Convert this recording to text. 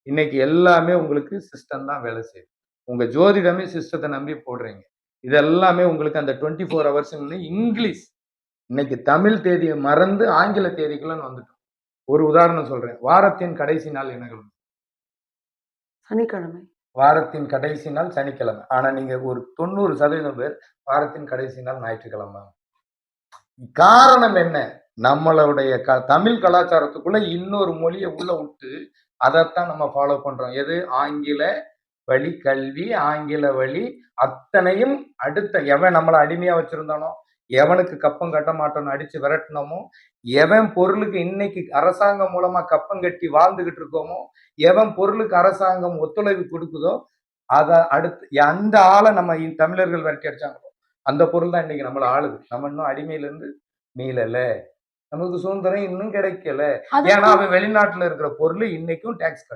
இன்னைக்கு எல்லாமே உங்களுக்கு சிஸ்டம் தான் வேலை செய்யுது. உங்க ஜோதிடமே சிஸ்டத்த நம்பி போடுறீங்க. இது எல்லாமே உங்களுக்கு அந்த 24 ஹவர்ஸ்ன்னு இங்கிலீஷ். இன்னைக்கு தமிழ் தேதிய மறந்து ஆங்கில தேதிக்குள்ளன்னு வந்துட்டோம். ஒரு உதாரணம் சொல்றேன். வாரத்தின் கடைசி நாள் என்ன கிழமை? சனிக்கிழமை. வாரத்தின் கடைசி நாள் சனிக்கிழமை. ஆனா நீங்க ஒரு 90% பேர் வாரத்தின் கடைசி நாள் ஞாயிற்றுக்கிழமை. காரணம் என்ன? நம்மளுடைய தமிழ் கலாச்சாரத்துக்குள்ள இன்னொரு மொழிய உள்ள விட்டு அதைத்தான் நம்ம ஃபாலோ பண்றோம். எது? ஆங்கில வழி கல்வி, ஆங்கில வழி அத்தனையும் அடுத்த எவன் நம்மளை அடிமையா வச்சிருந்தானோ, எவனுக்கு கப்பம் கட்ட மாட்டோம்னு அடிச்சு விரட்டினோமோ, எவன் பொருளுக்கு இன்னைக்கு அரசாங்கம் மூலமா கப்பம் கட்டி வாழ்ந்துகிட்டு இருக்கோமோ, எவன் பொருளுக்கு அரசாங்கம் ஒத்துழைப்பு கொடுக்குதோ, அத அடுத்து அந்த ஆளை நம்ம தமிழர்கள் விரட்டி அடிச்சாங்களோ, அந்த பொருள் தான் இன்னைக்கு நம்மள ஆளுது. நம்ம இன்னும் அடிமையில இருந்து மீளல. நமக்கு சுதந்திரம் இன்னும் கிடைக்கல. ஏன்னா அவன் வெளிநாட்டுல இருக்கிற பொருள் இன்னைக்கும் டாக்ஸ்